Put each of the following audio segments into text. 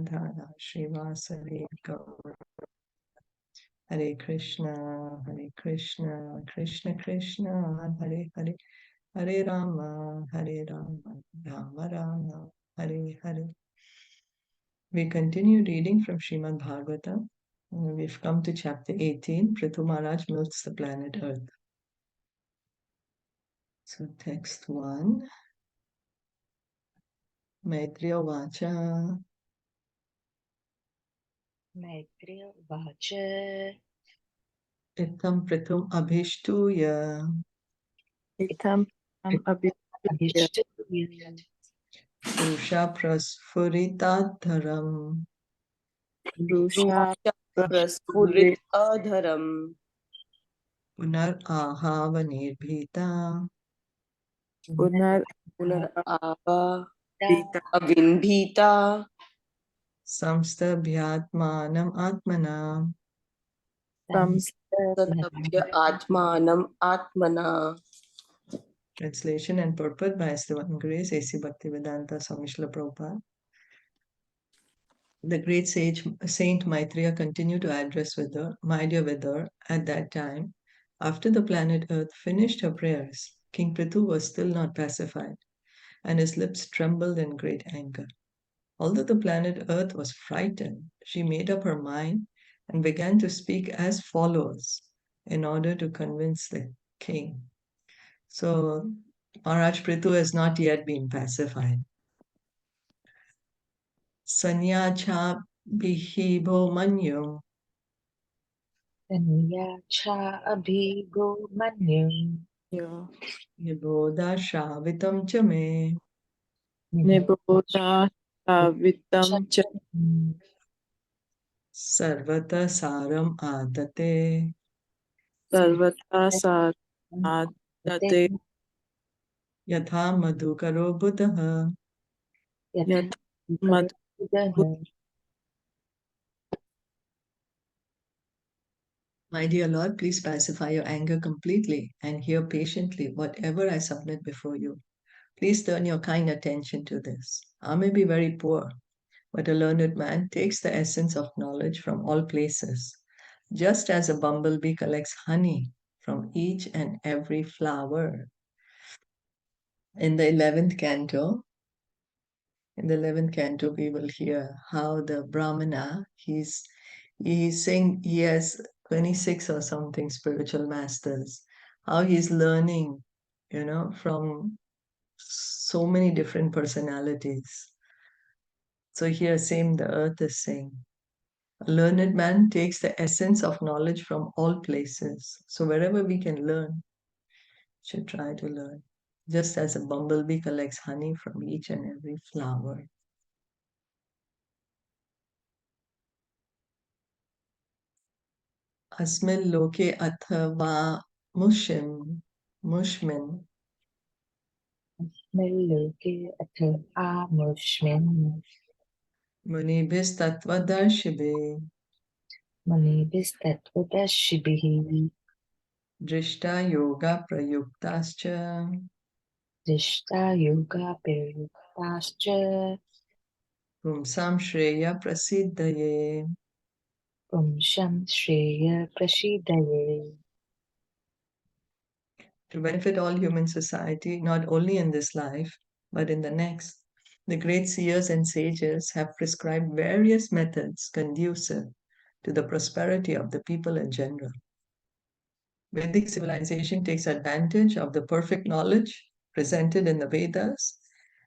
Dhara Srivasari Gaur. Hare Krishna, Krishna Krishna, Hare Hare, Hare Rama, Rama Rama, Hare Hare. We continue reading from Srimad Bhagavatam. We've come to chapter 18. Pṛthu Maharaj milks the planet Earth. So text 1. Maitreya Vacha. Maitreya Vacha. Itam Pṛthum Abhishtuya. Itam Abhishtuya. Rusha Prasfuritadharam. Rusha Prasfurit adharam. Punar Ahavanirбhita. Punar Ava Vita avinbhita. Samstabhyatmanam Atmana. Satabhya atmanam atmana. Translation and purport by His Divine Grace A.C. Bhaktivedanta Swami Srila Prabhupada. The great sage Saint Maitreya continued to address Vidar, my dear Vidar, at that time. After the planet Earth finished her prayers, King Pṛthu was still not pacified, and his lips trembled in great anger. Although the planet Earth was frightened, she made up her mind and began to speak as follows in order to convince the king. So, Maharaj Pṛthu has not yet been pacified. Sanyacha bihibho manyum. Sanyacha abhigo manyum. Niboda shavitam cha me. Niboda Vitam Cha Sarvata saram adate. Sarvata Sadate Yatha madhukaro buddha. Yat Mad My dear Lord, please pacify your anger completely and hear patiently whatever I submit before you. Please turn your kind attention to this. I may be very poor, but a learned man takes the essence of knowledge from all places, just as a bumblebee collects honey from each and every flower. In the 11th canto, we will hear how the Brahmana, he's saying he has 26 or something spiritual masters, how he's learning, from so many different personalities. So here, same the earth is saying, a learned man takes the essence of knowledge from all places. So wherever we can learn, should try to learn. Just as a bumblebee collects honey from each and every flower. Asmil loke athava mushmin. Asmiloke atha amushmin. Munibhis tattvadarshibhe. Manibhistattvadashibihi. Drishta yoga prayuktascha. Drishta yoga periyuktascha. Pumsam shreya prasiddhaye. Pumsham shreya prasidaye. To benefit all human society, not only in this life, but in the next. The great seers and sages have prescribed various methods conducive to the prosperity of the people in general. Vedic civilization takes advantage of the perfect knowledge presented in the Vedas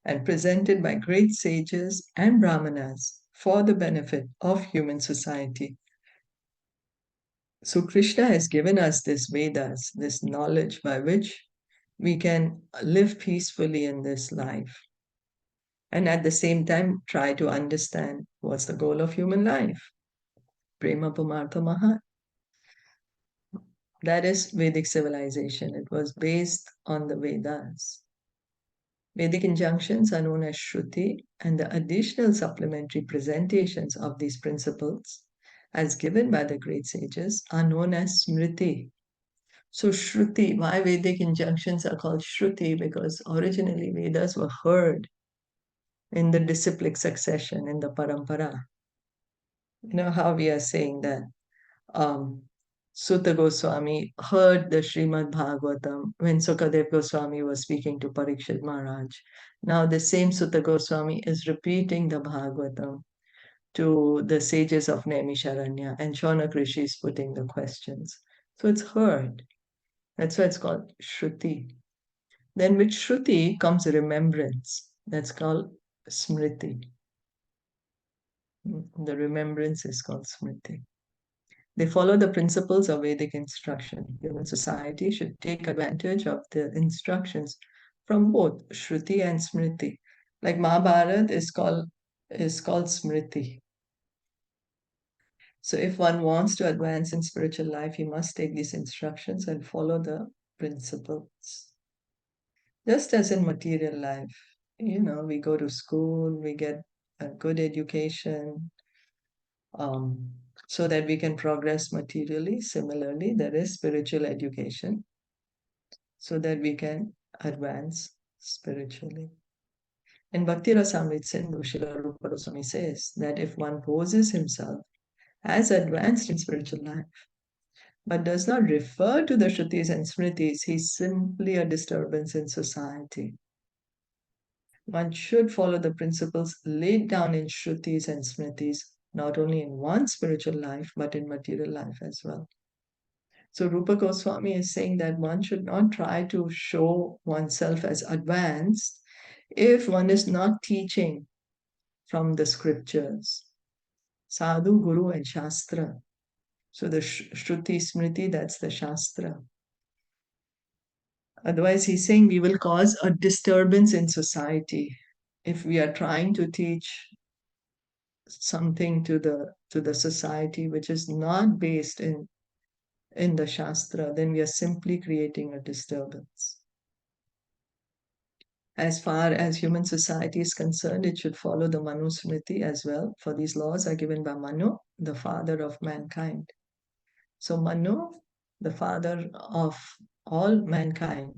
and presented by great sages and Brahmanas for the benefit of human society. So Krishna has given us this Vedas, this knowledge by which we can live peacefully in this life. And at the same time, try to understand what's the goal of human life. Prema Pumartha Mahat. That is Vedic civilization. It was based on the Vedas. Vedic injunctions are known as Shruti, and the additional supplementary presentations of these principles, as given by the great sages, are known as Smriti. So Shruti, why Vedic injunctions are called Shruti? Because originally Vedas were heard in the disciplic succession, in the parampara. You know how we are saying that Sutta Goswami heard the Srimad Bhagavatam when Sukadev Goswami was speaking to Parikshit Maharaj. Now the same Sutta Goswami is repeating the Bhagavatam to the sages of Naimisharanya, and Shaunak Rishi is putting the questions. So it's heard. That's why it's called Shruti. Then with Shruti comes remembrance. That's called Smriti. The remembrance is called Smriti. They follow the principles of Vedic instruction. Human society should take advantage of the instructions from both Shruti and Smriti. Like Mahabharata is called Smriti. So if one wants to advance in spiritual life, he must take these instructions and follow the principles. Just as in material life, we go to school, we get a good education, so that we can progress materially. Similarly, there is spiritual education so that we can advance spiritually. In Bhakti Rasamrita Sindhu, Srila Rupa Goswami says that if one poses himself as advanced in spiritual life, but does not refer to the Shrutis and Smritis, he's simply a disturbance in society. One should follow the principles laid down in Shrutis and Smritis, not only in one's spiritual life, but in material life as well. So Rupa Goswami is saying that one should not try to show oneself as advanced if one is not teaching from the scriptures, Sadhu, Guru, and Shastra. So the Shruti, Smriti, that's the Shastra. Otherwise, he's saying we will cause a disturbance in society if we are trying to teach something to the society which is not based in the Shastra, then we are simply creating a disturbance. As far as human society is concerned, it should follow the Manu Smriti as well, for these laws are given by Manu, the father of mankind. So Manu, the father of all mankind,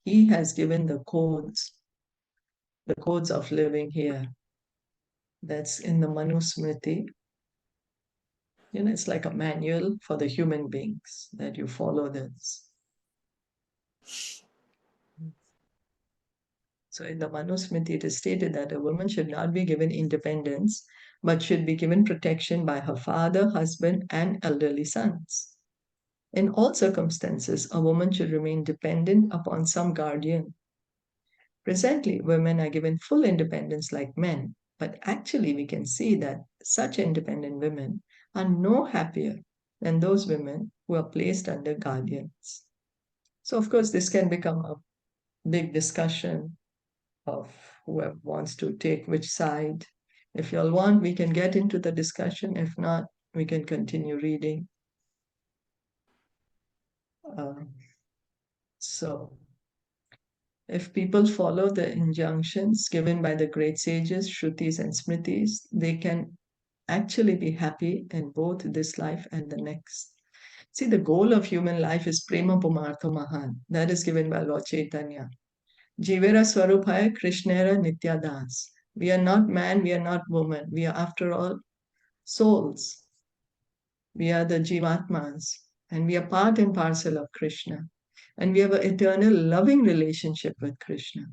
he has given the codes of living here. That's in the Manu Smriti. It's like a manual for the human beings that you follow this. So in the Manu Smriti, it is stated that a woman should not be given independence, but should be given protection by her father, husband, and elderly sons. In all circumstances, a woman should remain dependent upon some guardian. Presently, women are given full independence like men, but actually we can see that such independent women are no happier than those women who are placed under guardians. So of course, this can become a big discussion of whoever wants to take which side. If you all want, we can get into the discussion. If not, we can continue reading. So, if people follow the injunctions given by the great sages, Shrutis and Smritis, they can actually be happy in both this life and the next. See, the goal of human life is Prema Pumartha Mahan. That is given by Lord Caitanya. Jivera Swarupaya Krishnera Nitya Das. We are not man, we are not woman. We are, after all, souls. We are the Jivatmas, and we are part and parcel of Krishna. And we have an eternal loving relationship with Krishna.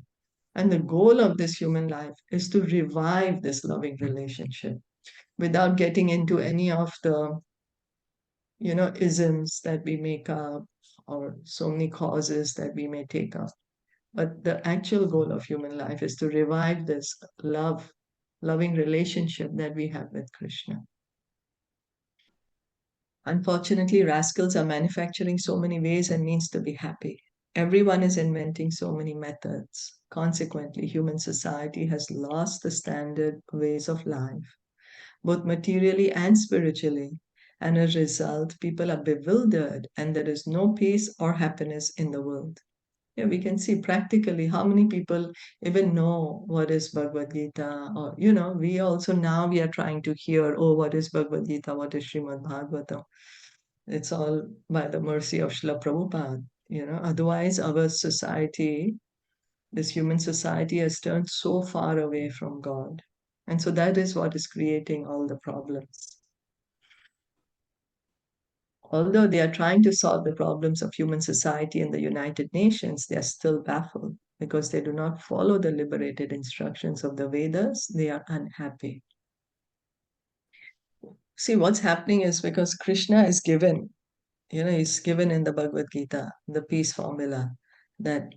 And the goal of this human life is to revive this loving relationship without getting into any of the, isms that we make up or so many causes that we may take up. But the actual goal of human life is to revive this loving relationship that we have with Krishna. Unfortunately, rascals are manufacturing so many ways and means to be happy. Everyone is inventing so many methods. Consequently, human society has lost the standard ways of life, both materially and spiritually. And as a result, people are bewildered and there is no peace or happiness in the world. Yeah, we can see practically how many people even know what is Bhagavad Gita, or, we also now we are trying to hear, oh, what is Bhagavad Gita, what is Srimad Bhagavatam. It's all by the mercy of Srila Prabhupada, otherwise our society This human society has turned so far away from God. And so that is what is creating all the problems. Although they are trying to solve the problems of human society in the United Nations, they are still baffled because they do not follow the liberated instructions of the Vedas. They are unhappy. See, what's happening is because Krishna is given, he's given in the Bhagavad Gita, the peace formula, that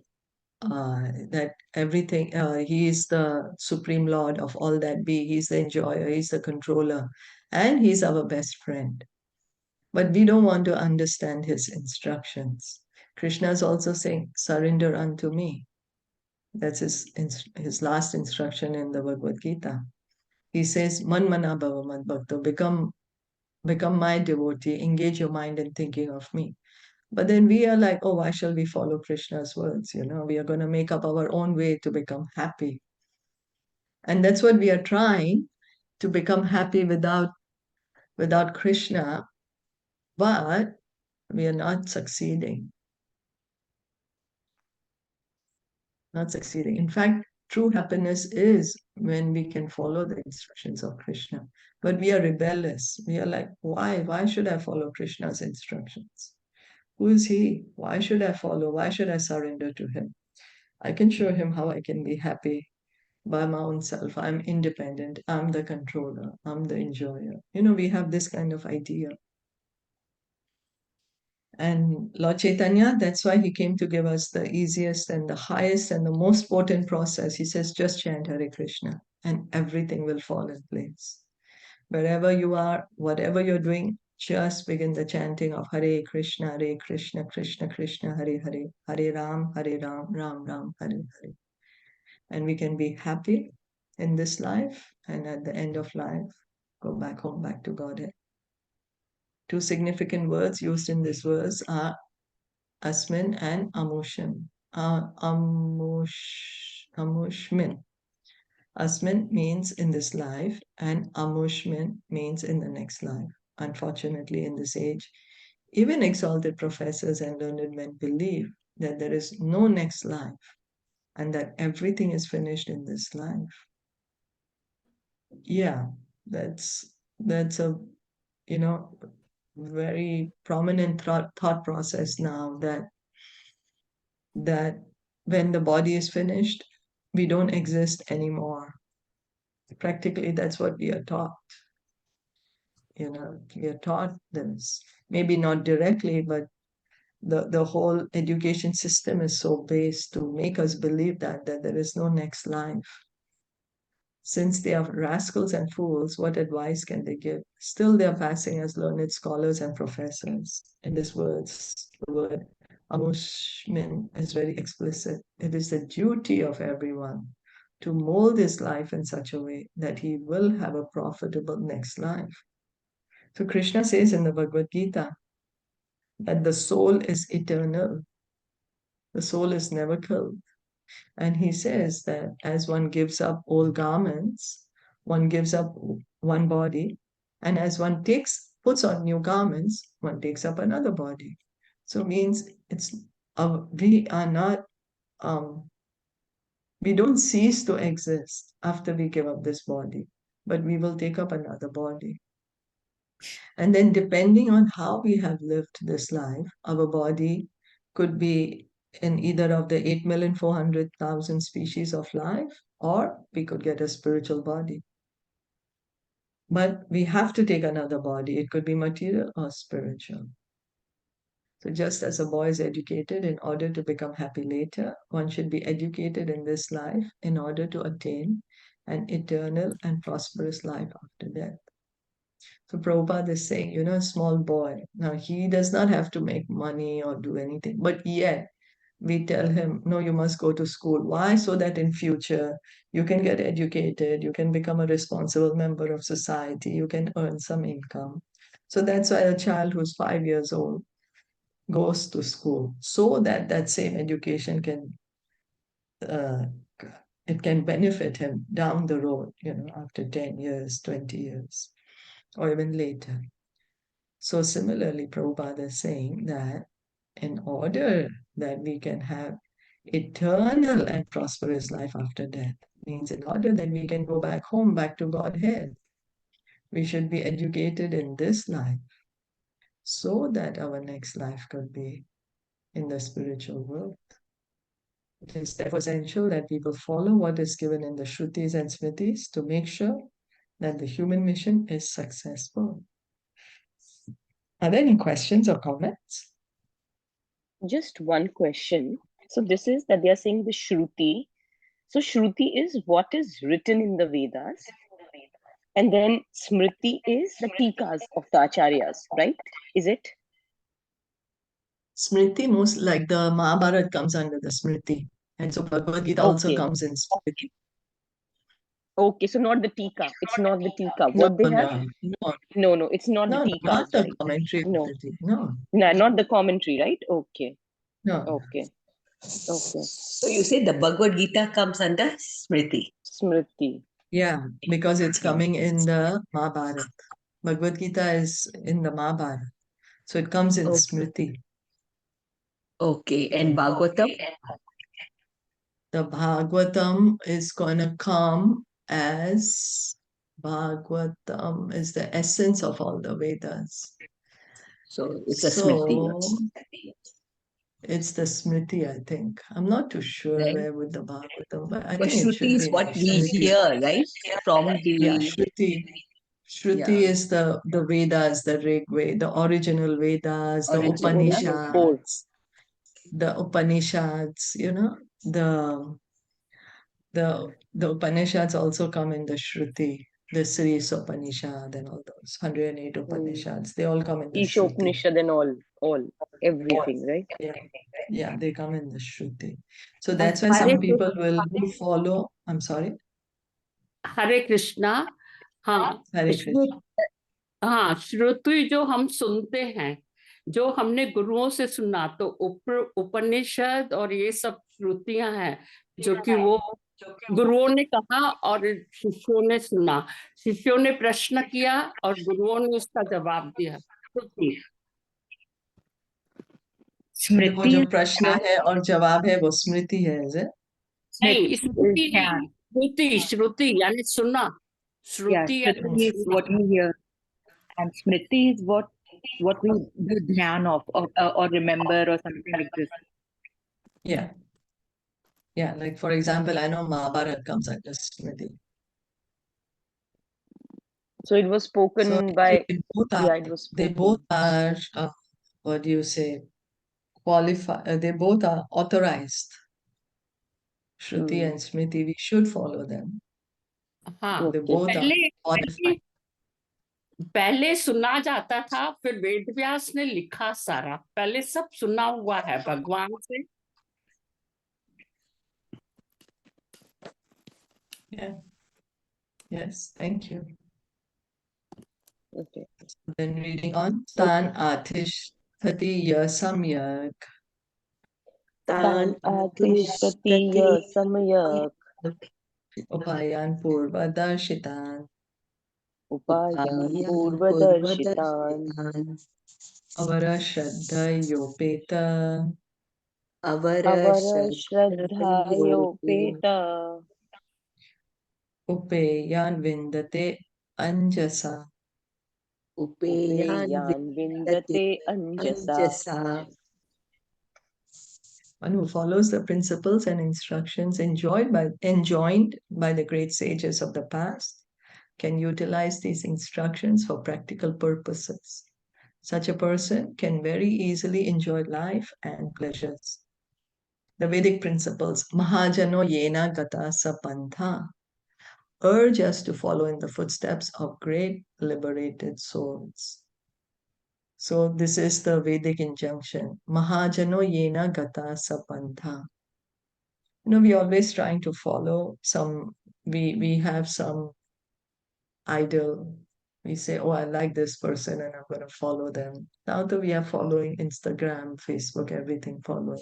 that everything, he is the supreme lord of all that be, he's the enjoyer, he's the controller, and he's our best friend. But we don't want to understand his instructions. Krishna is also saying, surrender unto me. That's his last instruction in the Bhagavad Gita. He says, man mana bhava mad bhakto, become my devotee, engage your mind in thinking of me. But then we are like, oh, why shall we follow Krishna's words? We are going to make up our own way to become happy. And that's what we are trying, to become happy without Krishna, but we are not succeeding. Not succeeding. In fact, true happiness is when we can follow the instructions of Krishna. But we are rebellious. We are like, why? Why should I follow Krishna's instructions? Who is he? Why should I follow? Why should I surrender to him? I can show him how I can be happy by my own self. I'm independent. I'm the controller. I'm the enjoyer. We have this kind of idea. And Lord Chaitanya, that's why he came to give us the easiest and the highest and the most potent process. He says, just chant Hare Krishna and everything will fall in place. Wherever you are, whatever you're doing, just begin the chanting of Hare Krishna, Krishna Krishna, Hare Hare, Hare Ram, Ram Ram, Hare Hare. And we can be happy in this life, and at the end of life, go back home, back to Godhead. Two significant words used in this verse are Asmin and Amushmin. Amushmin. Asmin means in this life, and Amushmin means in the next life. Unfortunately, in this age, even exalted professors and learned men believe that there is no next life and that everything is finished in this life. Yeah, that's a very prominent thought process now, that when the body is finished, we don't exist anymore. Practically, that's what we are taught. We are taught this. Maybe not directly, but the whole education system is so based to make us believe that there is no next life. Since they are rascals and fools, what advice can they give? Still, they are passing as learned scholars and professors. In this words, the word Amushmin is very explicit. It is the duty of everyone to mold his life in such a way that he will have a profitable next life. So Krishna says in the Bhagavad Gita that the soul is eternal. The soul is never killed. And he says that as one gives up old garments, one gives up one body, and as one puts on new garments, one takes up another body. So it means we are not, we don't cease to exist after we give up this body, but we will take up another body. And then depending on how we have lived this life, our body could be in either of the 8,400,000 species of life, or we could get a spiritual body. But we have to take another body. It could be material or spiritual. So just as a boy is educated in order to become happy later, one should be educated in this life in order to attain an eternal and prosperous life after death. So Prabhupada is saying, a small boy, now he does not have to make money or do anything, but yet we tell him, no, you must go to school. Why? So that in future you can get educated, you can become a responsible member of society, you can earn some income. So that's why a child who's 5 years old goes to school, so that that same education can it can benefit him down the road, after 10 years, 20 years, or even later. So similarly, Prabhupada is saying that in order that we can have eternal and prosperous life after death. Means in order that we can go back home, back to Godhead, we should be educated in this life so that our next life could be in the spiritual world. It is therefore essential that people follow what is given in the Shrutis and Smritis to make sure that the human mission is successful. Are there any questions or comments? Just one question. So this is that they are saying the Shruti. So Shruti is what is written in the Vedas, and then Smriti is the Tikas of the Acharyas, right? Is it? Smriti, most like the Mahabharata comes under the Smriti. And so Bhagavad Gita also Okay. comes in Smriti. Okay, so not the Tika. It's not the Tika. No, What they have? no, No, it's not the not Tikas, the right? commentary. No, No, not the commentary, right? Okay, no. okay, okay. So you say the Bhagavad Gita comes under Smriti. Smriti. Yeah, because it's coming in the Mahabharata. Bhagavad Gita is in the Mahabharata. So it comes in Okay. Smriti. Okay, and Bhagavatam? The Bhagavatam is going to come as Bhagavatam is the essence of all the Vedas. So it's a Smriti. So it's the Smriti, I think. I'm not too sure Right. where with the Bhagavatam, but I But think it should Shruti be is in what the we Smriti. hear, right? From the Yeah, Shruti. Shruti Yeah. is the Vedas, the Rig Veda, the original Vedas, the Original, Upanishads, the Upanishads, you know, the Upanishads also come in the Shruti, the Sri Upanishad and all those 108 Upanishads. They all come in the Shruti. Ishopanishad and all, everything, right? Yeah, they come in the Shruti. So that's why some people will who follow. I'm sorry. हरे कृष्णा हाँ Hare Krishna. हाँ श्रुति जो हम सुनते हैं जो हमने गुरुओं से सुना तो उपनिषद और ये सब श्रुतियां हैं जो कि वो गुरुओं ने कहा और शिष्यों ने सुना शिष्यों ने प्रश्न किया और गुरुओं ने उसका जवाब दिया श्रुति वो जो प्रश्न है और जवाब है वो स्मृति है is it? नहीं श्रुति नहीं श्रुति श्रुति यानी सुना श्रुति Yeah, Smriti is what we hear, and Smriti is what we do dhyan of or remember or something like this. Yeah, like for example, I know Mahabharata comes under Smriti. So it was spoken So by. they both are, Yeah, it was they spoken. both are what do you say, qualified, they both are authorized. Shruti and Smriti, we should follow them. हाँ They both are qualified. पहले सुना जाता था फिर वेद व्यास ने लिखा सारा पहले सब सुना हुआ है भगवान से Yeah. Yes, thank you. Okay. Then reading on, Tan Atishtatiya Samyak Tan Adhishtatiya Samayak Upayan Purvadarshitan Upayan Purvadarshitan Avara Shraddha Yopeta Avara Shraddhayopeta Upeyan Vindate Anjasa. Upeyan Vindate Anjasa. One who follows the principles and instructions enjoined by the great sages of the past can utilize these instructions for practical purposes. Such a person can very easily enjoy life and pleasures. The Vedic principles, Mahājano yena gata sapantha, urge us to follow in the footsteps of great liberated souls. So this is the Vedic injunction, Mahājano yena gata sapantha. We're always trying to follow we have some idol. We say, oh, I like this person and I'm going to follow them. Now that we are following Instagram, Facebook, everything following.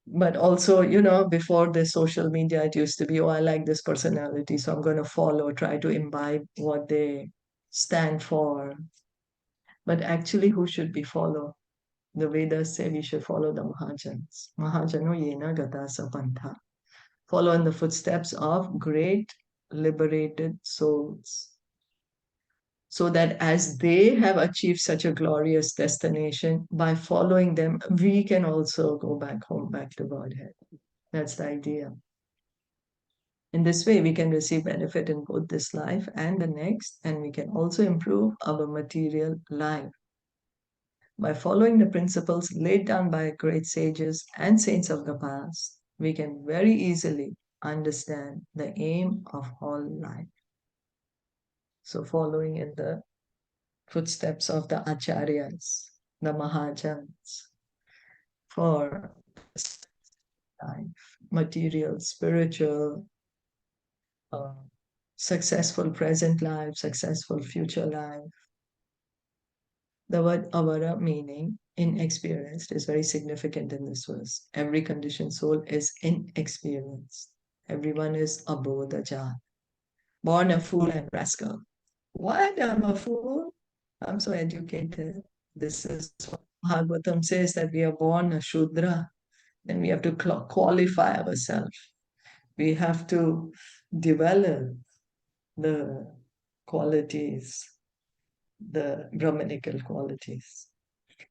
But also, before the social media, it used to be, oh, I like this personality, so I'm going to follow, try to imbibe what they stand for. But actually, who should we follow? The Vedas say we should follow the Mahājans. Mahājano yena gata sapantha. Follow in the footsteps of great liberated souls, so that as they have achieved such a glorious destination, by following them, we can also go back home, back to Godhead. That's the idea. In this way, we can receive benefit in both this life and the next, and we can also improve our material life. By following the principles laid down by great sages and saints of the past, we can very easily understand the aim of all life. So following in the footsteps of the acharyas, the mahajans, for life, material, spiritual, successful present life, successful future life. The word avara, meaning inexperienced, is very significant in this verse. Every conditioned soul is inexperienced. Everyone is abodhaja, born a fool and rascal. What? I'm a fool? I'm so educated. This is what Bhagavatam says, that we are born a Shudra. Then we have to qualify ourselves. We have to develop the qualities, the Brahmanical qualities.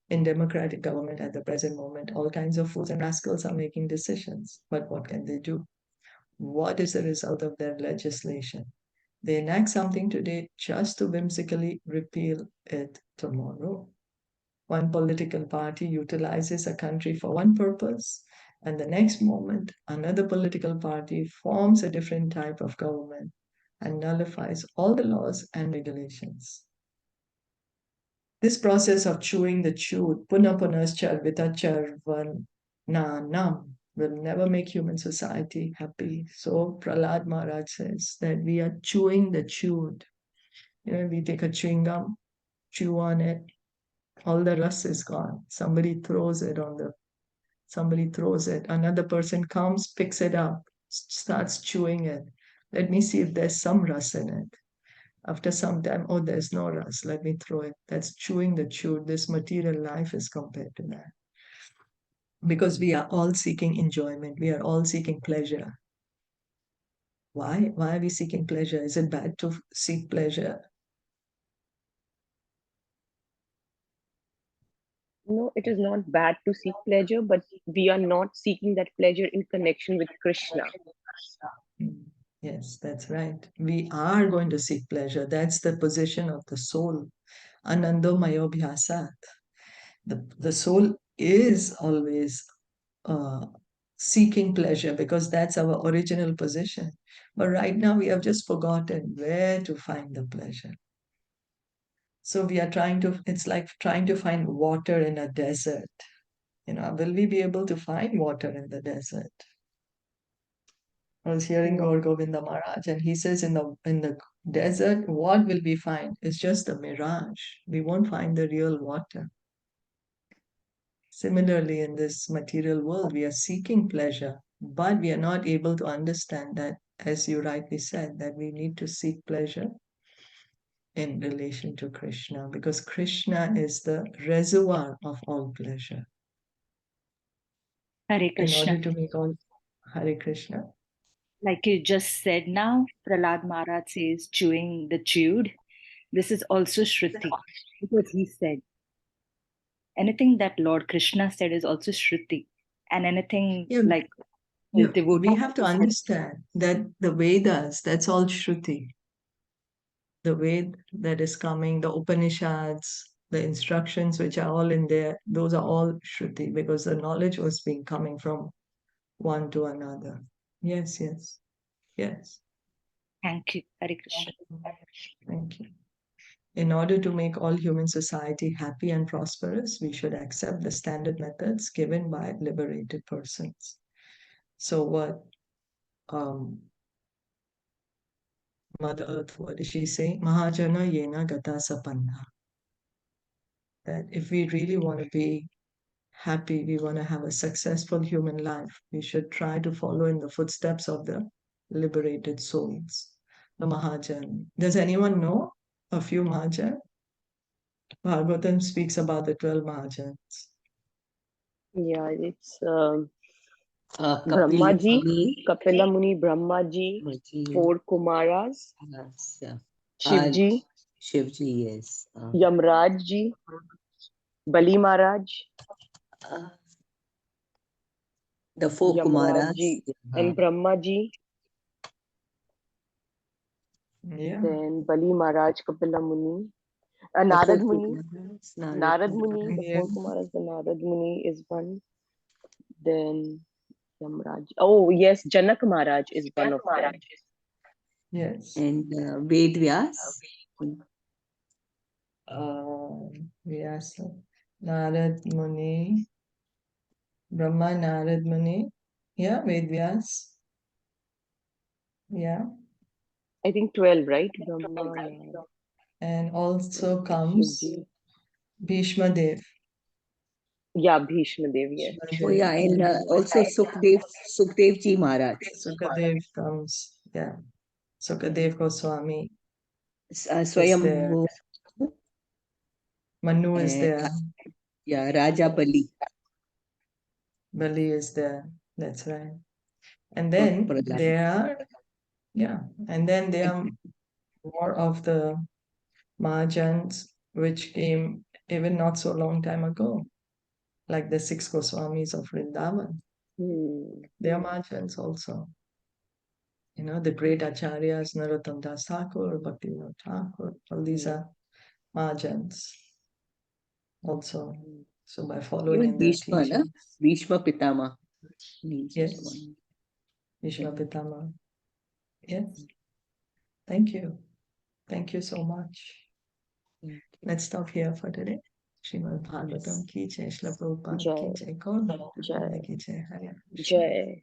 In democratic government at the present moment, all kinds of fools and rascals are making decisions. But what can they do? What is the result of their legislation? They enact something today just to whimsically repeal it tomorrow. One political party utilizes a country for one purpose, and the next moment, another political party forms a different type of government and nullifies all the laws and regulations. This process of chewing the chewed, punapunaschar vitacharvananam, will never make human society happy. So Prahlad Maharaj says that we are chewing the chewed. We take a chewing gum, chew on it, all the rust is gone. Somebody throws it, another person comes, picks it up, starts chewing it. Let me see if there's some rust in it. After some time, oh, there's no rust, let me throw it. That's chewing the chewed. This material life is compared to that. Because we are all seeking enjoyment. We are all seeking pleasure. Why? Why are we seeking pleasure? Is it bad to seek pleasure? No, it is not bad to seek pleasure, but we are not seeking that pleasure in connection with Krishna. Yes, that's right. We are going to seek pleasure. That's the position of the soul. Anando mayobhyasat. The soul is always seeking pleasure because that's our original position. But right now we have just forgotten where to find the pleasure. So we are it's like trying to find water in a desert. Will we be able to find water in the desert? I was hearing Gaur Govinda Maharaj, and he says in the desert, what will we find? It's just a mirage. We won't find the real water. Similarly, in this material world, we are seeking pleasure, but we are not able to understand that, as you rightly said, that we need to seek pleasure in relation to Krishna, because Krishna is the reservoir of all pleasure. Hare In order Krishna. to make all Hare Krishna. Like you just said now, Prahlad Maharaj says chewing the chewed. This is also Shruti, because he said anything that Lord Krishna said is also Shruti. And anything like his devotee. We have to understand that the Vedas, that's all Shruti. The Ved that is coming, the Upanishads, the instructions which are all in there, those are all Shruti, because the knowledge was being coming from one to another. Yes. Thank you, Hare Krishna. Thank you. In order to make all human society happy and prosperous, we should accept the standard methods given by liberated persons. So what Mother Earth, what does she say? Mahājana yena gata sapanna. That if we really want to be happy, we want to have a successful human life, we should try to follow in the footsteps of the liberated souls, the Mahājan. Does anyone know a few Mahājan? Bhagavatam speaks about the 12 Mahājans. Yeah, it's Kapil Brahmaji, Muni, Kapila Muni, Brahmaji, Maji, 4 Kumaras, yes, Shivji, Shivji, yes. Yamrajji, Bali Maharaj, The 4 Kumaras. Yamrajji, and Brahmaji, Yeah. then Bali Maharaj, Kapila Muni, The 4 Narad Muni, Kumaras, Narad Muni, the Yeah. 4 Kumaras, the Narad Muni is one. Then Yamraj. Oh, yes, Janak Maharaj is one of them. Yes. And Ved Vyas. Vyasa, Narad Muni, Brahma, Narad Muni. Yeah, Vedyas. Yeah. I think 12, right? Brahma, Narad, And also comes Shivji. Bhishma Dev. Yeah, Bhishma Dev, yes. Oh, yeah, and also Sukhdev Ji Maharaj. Sukadev comes. Yeah. Sukadev Goswami is there. Swayambhu. Manu is And, there. yeah, Raja Bali. Bali is there. That's right. And then Prahlad. there are, yeah, and then there are more of the Mahājans which came even not so long time ago, like the 6 Goswamis of Vrindavan. They are Mahājans also. You know, the great Acharyas, Narottam Das Thakur, Bhaktivinoda Thakur, all these are Mahājans also. So by following Even in their Bhishma, na? teachings. Bhishma Pitama. Yes. Bhishma Pitama. Yes. Thank you. Thank you so much. Let's stop here for today. Srimad Bhagavatam ki jai, Srila Prabhupada ki jai, Gaur Bhakta Vrinda ki jai, Hare Krishna. Jai.